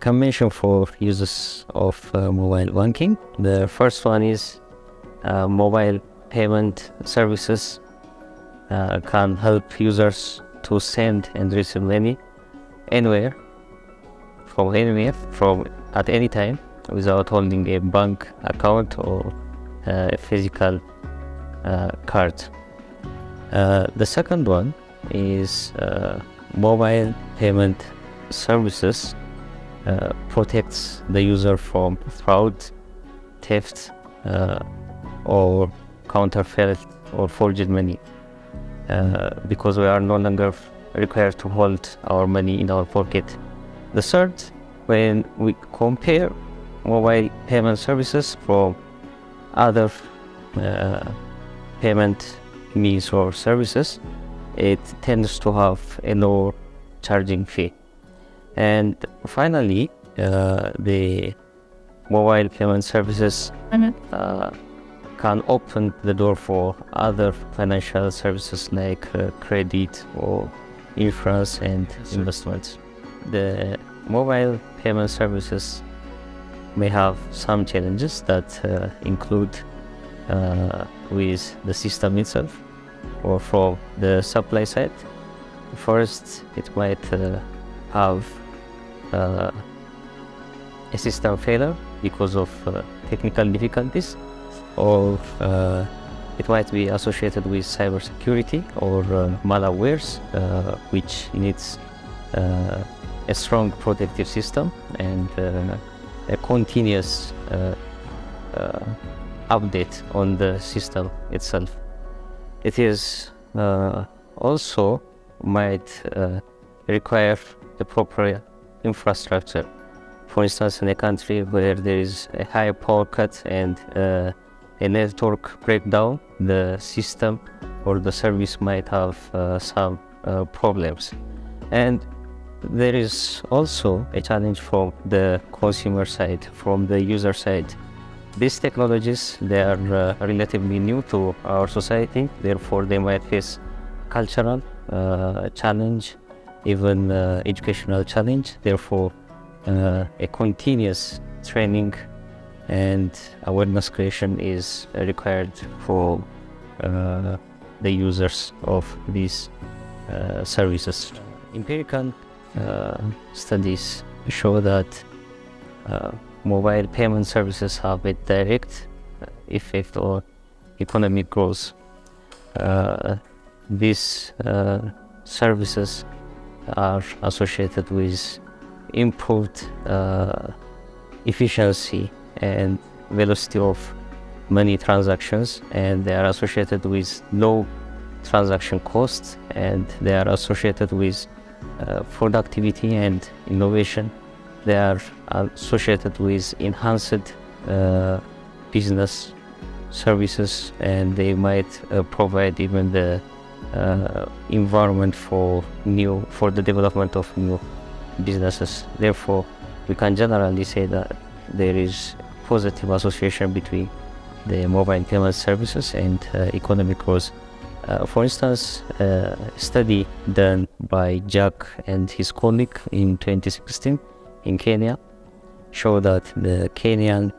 can mention four uses of mobile banking. The first one is mobile payment services can help users to send and receive money anywhere, from at any time, without holding a bank account or a physical card. The second one is mobile payment services protects the user from fraud, theft, or counterfeit or forged money, because we are no longer required to hold our money in our pocket. The third, when we compare mobile payment services from other payment means or services, it tends to have a lower charging fee. And finally, the mobile payment services can open the door for other financial services like credit or insurance and investments. The mobile payment services may have some challenges that include with the system itself or from the supply side. First, it might have a system failure because of technical difficulties, or it might be associated with cybersecurity or malwares, which needs a strong protective system and a continuous update on the system itself. It is also might require the proper infrastructure. For instance, in a country where there is a high power cut and a network breakdown, the system or the service might have some problems. And there is also a challenge from the consumer side, from the user side. These technologies, they are relatively new to our society, therefore they might face cultural challenge, even educational challenge. Therefore, a continuous training and awareness creation is required for the users of these services. Empirical studies show that mobile payment services have a direct effect on economic growth. These services are associated with improved efficiency and velocity of money transactions, and they are associated with low transaction costs, and they are associated with productivity and innovation. They are associated with enhanced business services, and they might provide even the environment for the development of new businesses. Therefore, we can generally say that there is positive association between the mobile payment services and economic growth. For instance, a study done by Jack and his colleague in 2016 in Kenya showed that the Kenyan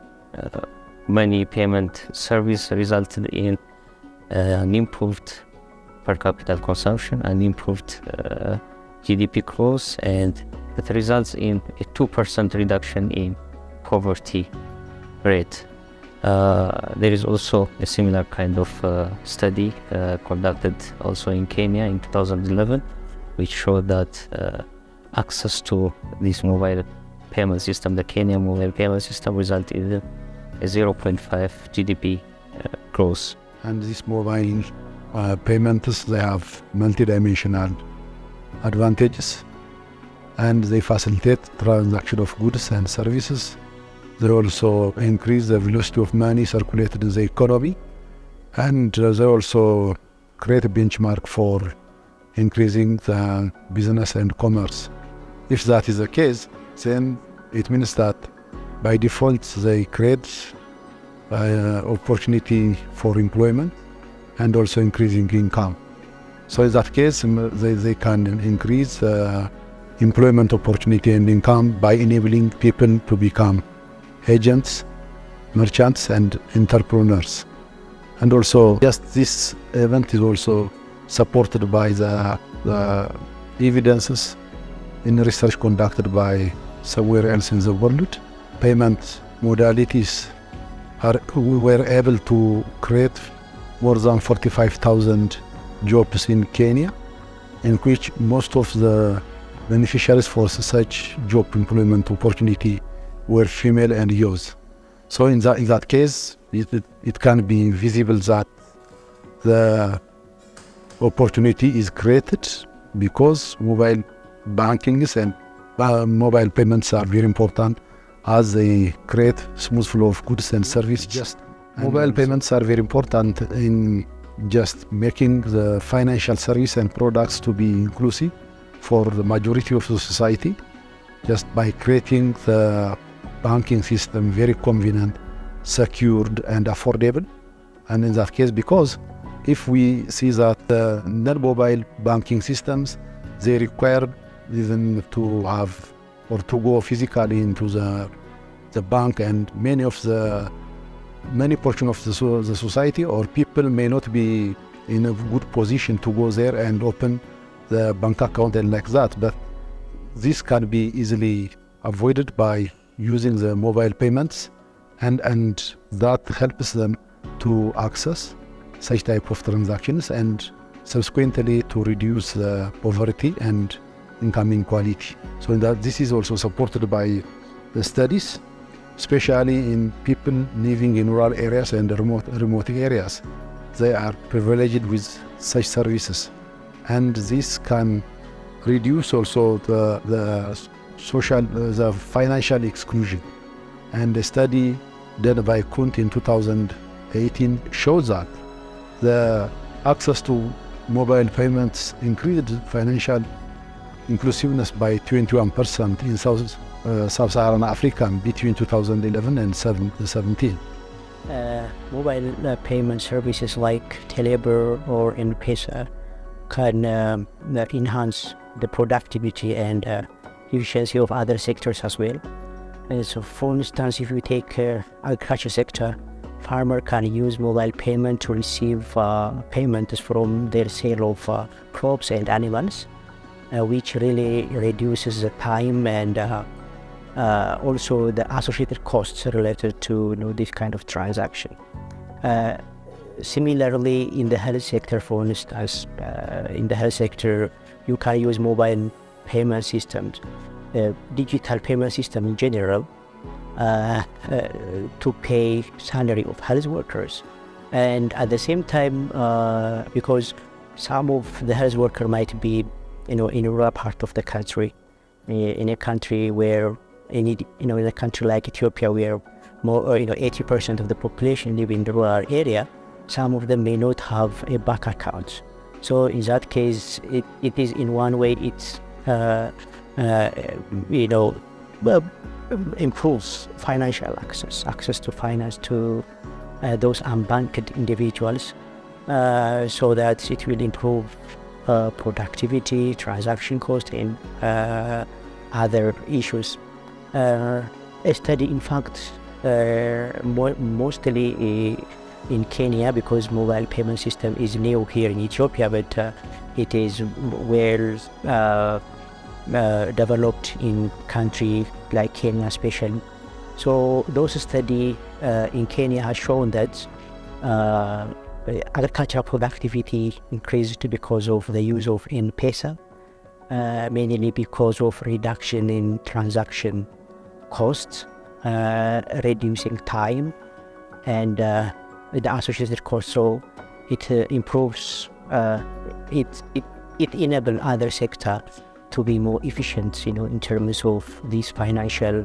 money payment service resulted in an improved per capita consumption, an improved GDP growth, and that results in a 2% reduction in poverty rate. There is also a similar kind of study conducted also in Kenya in 2011, which showed that access to this mobile payment system, the Kenya mobile payment system, resulted in a 0.5 GDP growth. And these mobile payments, they have multidimensional advantages, and they facilitate transaction of goods and services. They also increase the velocity of money circulated in the economy, and they also create a benchmark for increasing the business and commerce. If that is the case, then it means that by default they create opportunity for employment and also increasing income. So in that case, they can increase employment opportunity and income by enabling people to become agents, merchants, and entrepreneurs. And also, just this event is also supported by the evidences in research conducted by somewhere else in the world. Payment modalities we were able to create more than 45,000 jobs in Kenya, in which most of the beneficiaries for such job employment opportunity were female and youth. So in that case, it can be visible that the opportunity is created because mobile bankings and mobile payments are very important as they create smooth flow of goods and services. Mobile payments are very important in just making the financial service and products to be inclusive for the majority of the society, just by creating the banking system very convenient, secured, and affordable. And in that case, because if we see that the non-mobile banking systems, they require even to have or to go physically into the bank, and many portion of the society or people may not be in a good position to go there and open the bank account and like that. But this can be easily avoided by using the mobile payments, and that helps them to access such type of transactions and subsequently to reduce the poverty and income inequality. So that this is also supported by the studies, especially in people living in rural areas and remote areas. They are privileged with such services, and this can reduce also the financial exclusion. And a study done by Kunt in 2018 shows that the access to mobile payments increased financial inclusiveness by 21% in Sub-Saharan Africa between 2011 and 2017. Mobile payment services like Telebirr or M-Pesa can enhance the productivity and efficiency of other sectors as well. So for instance, if you take agriculture sector, farmer can use mobile payment to receive payments from their sale of crops and animals, which really reduces the time and also the associated costs related to this kind of transaction. Similarly, in the health sector, for instance, in the health sector, you can use mobile payment systems, digital payment system in general, to pay salary of health workers. And at the same time, because some of the health worker might be, in a rural part of the country, in a country where, in a country like Ethiopia, where more, 80% of the population live in the rural area, some of them may not have a bank account. So in that case, it is in one way, it's improves financial access to finance to those unbanked individuals, so that it will improve productivity, transaction cost, and other issues. A study, in fact, mostly in Kenya, because mobile payment system is new here in Ethiopia, but it is well developed in country like Kenya especially. So those study in Kenya has shown that agricultural productivity increased because of the use of M-Pesa, mainly because of reduction in transaction costs, reducing time and the associated costs. So it improves, it enables other sector to be more efficient, in terms of this financial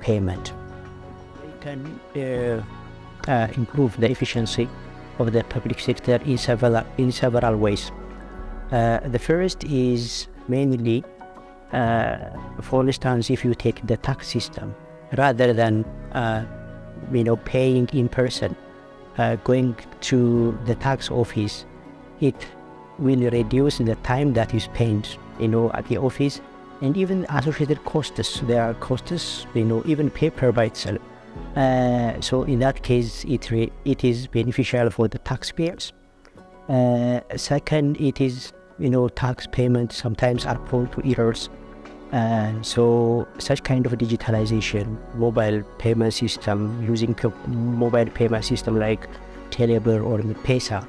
payment. It can improve the efficiency of the public sector in several ways. The first is mainly, for instance, if you take the tax system, rather than paying in person, going to the tax office, it will reduce the time that you spend at the office and even associated costs. There are costs, even paper by itself. So in that case, it is beneficial for the taxpayers. Second, it is, tax payments sometimes are prone to errors. So such kind of digitalization, mobile payment system, using mobile payment system like Telebirr or M-Pesa,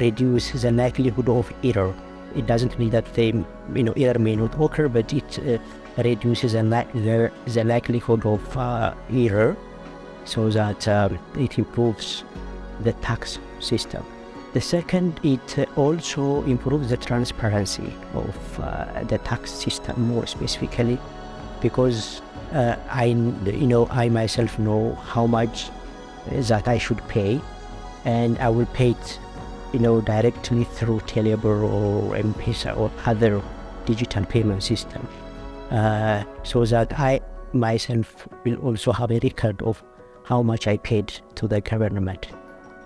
reduce the likelihood of error. It doesn't mean that error may not occur, but it reduces the likelihood of error, so that it improves the tax system. The second, it also improves the transparency of the tax system more specifically, because I myself know how much that I should pay, and I will pay it directly through Telebirr or M-Pesa or other digital payment system, so that I myself will also have a record of how much I paid to the government.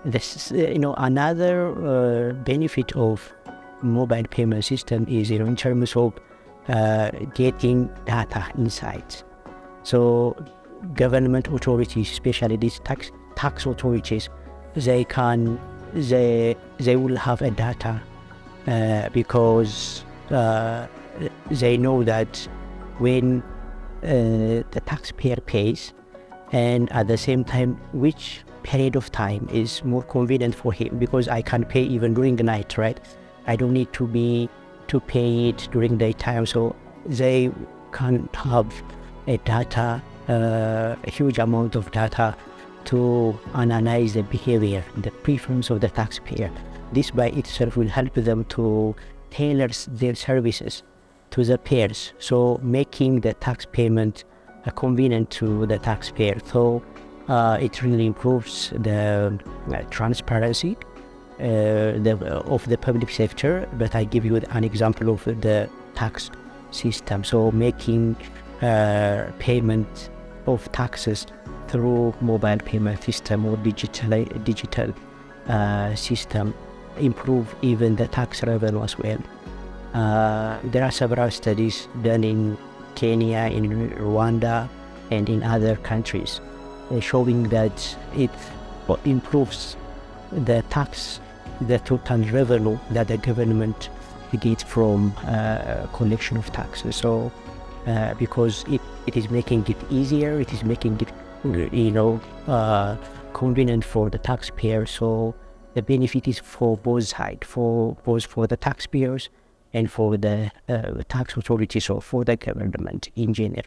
This another benefit of mobile payment system is in terms of getting data insights. So government authorities, especially these tax authorities, they will have a data because they know that when the taxpayer pays, and at the same time which period of time is more convenient for him, because I can pay even during the night, right? I don't need to pay it during daytime, so they can have a huge amount of data to analyze the behavior, the preference of the taxpayer. This by itself will help them to tailor their services to the payers, so making the tax payment convenient to the taxpayer. So it really improves the transparency of the public sector. But I give you an example of the tax system. So making payment of taxes through mobile payment system or digital system improve even the tax revenue as well. There are several studies done in Kenya, in Rwanda, and in other countries, showing that it improves the total revenue that the government gets from collection of taxes. So because it is making it easier, it is making it convenient for the taxpayer. So the benefit is for both sides, both for the taxpayers and for the tax authorities, or for the government in general.